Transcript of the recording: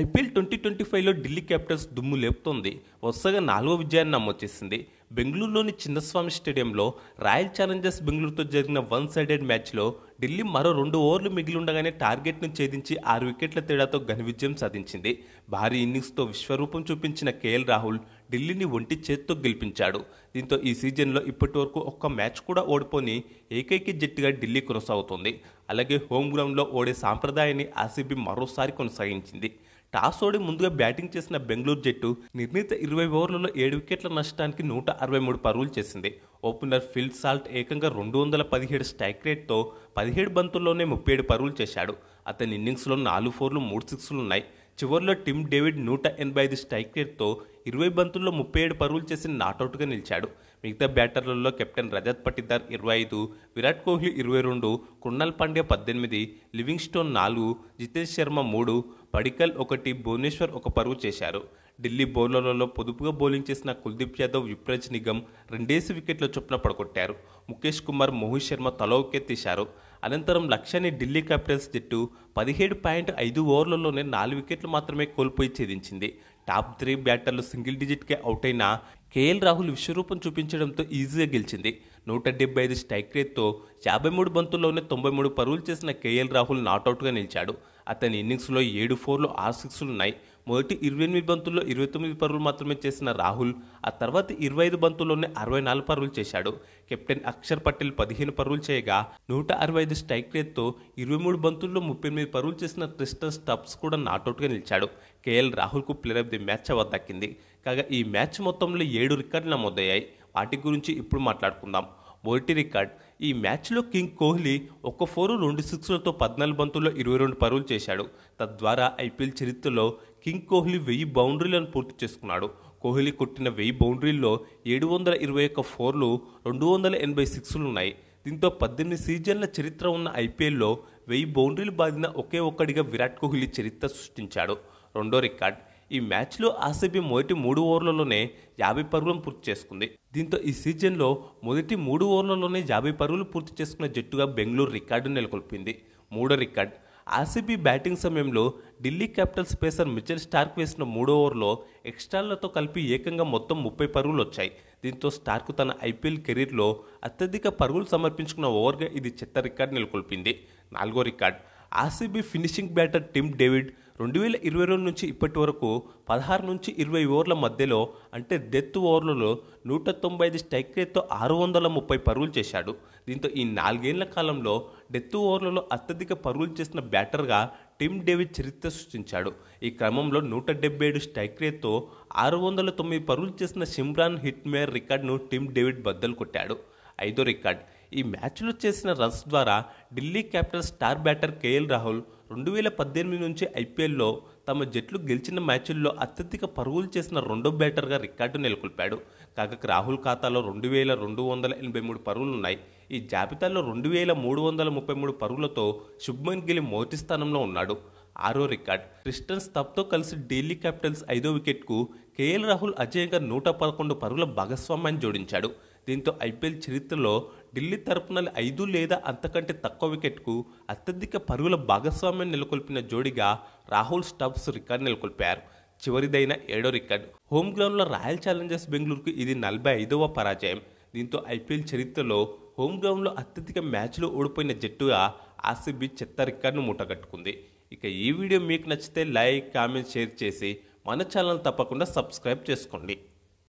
IPL 2025లో Delhi Capitals దుమ్ము లేపుతోంది. వరుసగా 4వ విజయాన్ని నమోదు చేసింది. బెంగళూరులోని చిన్నస్వామి స్టేడియంలో రాయల్ ఛాలెంజర్స్ బెంగళూరుతో జరిగిన వన్ సైడెడ్ మ్యాచ్లో ఢిల్లీ మరో 2 ఓవర్లు మిగిలుండగానే టార్గెట్ను ఛేదించి 6 వికెట్ల తేడాతో ఘన విజయం సాధించింది. భారీ ఇన్నింగ్స్తో విశ్వరూపం చూపించిన కేఎల్ రాహుల్ ఢిల్లీని ఒంటి చేత్తో గెలిపించాడు. దీంతో ఈ సీజన్లో ఇప్పటివరకు ఒక్క మ్యాచ్ కూడా ఓడిపోని ఏకైక జట్టుగా ఢిల్లీ కొనసాగుతోంది. అలాగే హోమ్ గ్రౌండ్లో ఓడే సాంప్రదాయాన్ని ఆర్సీబీ మరోసారి కొనసాగించింది. టాస్ ఓడి ముందుగా బ్యాటింగ్ చేసిన బెంగళూరు జట్టు నిర్ణీత 20 ఓవర్లలో 7 వికెట్ల నష్టానికి 163 పరుగులు చేసింది. ఓపెనర్ ఫిల్ సాల్ట్ ఏకంగా 217 స్ట్రైక్ రేట్తో 17 బంతుల్లోనే 37 పరుగులు చేశాడు. అతని ఇన్నింగ్స్లో 4 ఫోర్లు 3 సిక్స్లున్నాయి. చివరిలో టిమ్ డేవిడ్ 185 స్ట్రైక్ రేట్తో 20 బంతుల్లో 37 పరుగులు చేసి నాటౌట్గా నిలిచాడు. మిగతా బ్యాటర్లలో కెప్టెన్ రజత్ పటిదార్ 25, విరాట్ కోహ్లీ 22, కృణాల్ పాండ్యా 18, లివింగ్స్టోన్ 4, జితేష్ శర్మ 3, పడికల్ 1, భువనేశ్వర్ 1 పరుగు చేశారు. ఢిల్లీ బౌలర్లలో పొదుపుగా బౌలింగ్ చేసిన కుల్దీప్ యాదవ్, యుప్రాజ్ నిగమ్ 2 వికెట్ల చొప్పున పడగొట్టారు. ముఖేష్ కుమార్, మోహిత్ శర్మ తలో వికెట్ తీశారు. అనంతరం లక్ష్యాన్ని ఢిల్లీ క్యాపిటల్స్ జట్టు 17.5 ఓవర్లలోనే 4 వికెట్లు మాత్రమే కోల్పోయి ఛేదించింది. టాప్ 3 బ్యాటర్లు సింగిల్ డిజిట్కే అవుట్ అయిన కేఎల్ రాహుల్ విశ్వరూపం చూపించడంతో ఈజీగా గెలిచింది. 175 స్ట్రైక్ రేట్తో 53 బంతుల్లోనే 93 పరుగులు చేసిన కేఎల్ రాహుల్ నాటౌట్గా నిలిచాడు. అతని ఇన్నింగ్స్లో 7 ఫోర్లు 6 సిక్స్లున్నాయి. మొదటి 28 బంతుల్లో 29 పరుగులు మాత్రమే చేసిన రాహుల్ ఆ తర్వాత 25 బంతుల్లోనే 64 పరుగులు చేశాడు. కెప్టెన్ అక్షర్ పటేల్ 15 పరుగులు చేయగా 165 స్ట్రైక్ రేట్తో 23 బంతుల్లో 38 పరుగులు చేసిన క్రిస్టన్ స్టబ్స్ కూడా నాటౌట్గా నిలిచాడు. కేఎల్ రాహుల్కు player of the match award దక్కింది. కాగా ఈ మ్యాచ్ మొత్తంలో 7 రికార్డులు నమోదయ్యాయి. వాటి గురించి ఇప్పుడు మాట్లాడుకుందాం. మొదటి రికార్డ్, ఈ మ్యాచ్లో కింగ్ కోహ్లీ 1 ఫోరు 2 సిక్స్లతో 14 బంతుల్లో 22 పరుగులు చేశాడు. తద్వారా ఐపీఎల్ చరిత్రలో కింగ్ కోహ్లీ 1000 బౌండరీలను పూర్తి చేసుకున్నాడు. కోహ్లీ కొట్టిన 1000 బౌండరీల్లో 721 ఫోర్లు, 280 సిక్స్లున్నాయి. దీంతో 18 సీజన్ల చరిత్ర ఉన్న ఐపీఎల్లో 1000 బౌండరీలు బాదిన ఒకే ఒక్కడిగా విరాట్ కోహ్లీ చరిత్ర సృష్టించాడు. రెండో రికార్డ్, ఈ మ్యాచ్లో ఆర్సీబీ మొదటి 3 ఓవర్లలోనే 50 పరుగులను పూర్తి చేసుకుంది. దీంతో ఈ సీజన్లో మొదటి 3 ఓవర్లలోనే 50 పరుగులు పూర్తి చేసుకున్న జట్టుగా బెంగళూరు రికార్డు నెలకొల్పింది. మూడో రికార్డ్, ఆర్సీబీ బ్యాటింగ్ సమయంలో Delhi Capitals pacer Mitchell Starc వేసిన 3వ ఓవర్లో ఎక్స్ట్రాలతో కలిపి ఏకంగా మొత్తం 30 పరుగులు వచ్చాయి. దీంతో స్టార్క్ తన ఐపీఎల్ కెరీర్లో అత్యధిక పరుగులు సమర్పించుకున్న ఓవర్గా ఇది చెత్త రికార్డు నెలకొల్పింది. నాలుగో record, RCB finishing batter Tim David 2022 నుంచి ఇప్పటి వరకు 16 నుంచి 20 ఓవర్ల మధ్యలో అంటే డెత్ ఓవర్లలో 195 స్ట్రైక్ రేట్తో 630 పరుగులు చేశాడు. దీంతో ఈ 4 ఏళ్ల కాలంలో డెత్ ఓవర్లలో అత్యధిక పరుగులు చేసిన బ్యాటర్గా టిమ్ డేవిడ్ చరిత్ర సృష్టించాడు. ఈ క్రమంలో 177 స్ట్రైక్ రేట్తో 609 పరుగులు చేసిన సిమ్రాన్ హిట్మేయర్ రికార్డును టిమ్ డేవిడ్ బద్దలు కొట్టాడు. ఐదో రికార్డ్, ఈ మ్యాచ్లో చేసిన రన్స్ ద్వారా Delhi Capitals star batter KL Rahul 2018 నుంచి ఐపీఎల్లో తమ జట్లు గెలిచిన మ్యాచ్ల్లో అత్యధిక పరుగులు చేసిన రెండో బ్యాటర్గా రికార్డు నెలకొల్పాడు. కాగా రాహుల్ ఖాతాలో 2283 పరుగులున్నాయి. ఈ జాబితాలో 2333 పరుగులతో శుభ్మన్ గిల్ మొదటి స్థానంలో ఉన్నాడు. ఆరో రికార్డ్, క్రిస్టన్ స్టబ్తో కలిసి ఢిల్లీ క్యాపిటల్స్ 5వ వికెట్కు కేఎల్ రాహుల్ అజేయంగా 111 పరుగుల భాగస్వామ్యాన్ని జోడించాడు. దీంతో ఐపీఎల్ చరిత్రలో ఢిల్లీ తరపున 5 లేదా అంతకంటే తక్కువ వికెట్కు అత్యధిక పరుగుల భాగస్వామ్యం నెలకొల్పిన జోడిగా రాహుల్, స్టబ్స్ రికార్డు నెలకొల్పారు. చివరిదైన 7వ రికార్డు, హోమ్ గ్రౌండ్లో రాయల్ ఛాలెంజర్స్ బెంగళూరుకు ఇది 45వ పరాజయం. దీంతో ఐపీఎల్ చరిత్రలో హోమ్ గ్రౌండ్లో అత్యధిక మ్యాచ్లు ఓడిపోయిన జట్టుగా ఆర్సీబీ చెత్త రికార్డును మూటగట్టుకుంది. ఇక ఈ వీడియో మీకు నచ్చితే లైక్, కామెంట్, షేర్ చేసి మన ఛానల్ తప్పకుండా సబ్స్క్రైబ్ చేసుకోండి.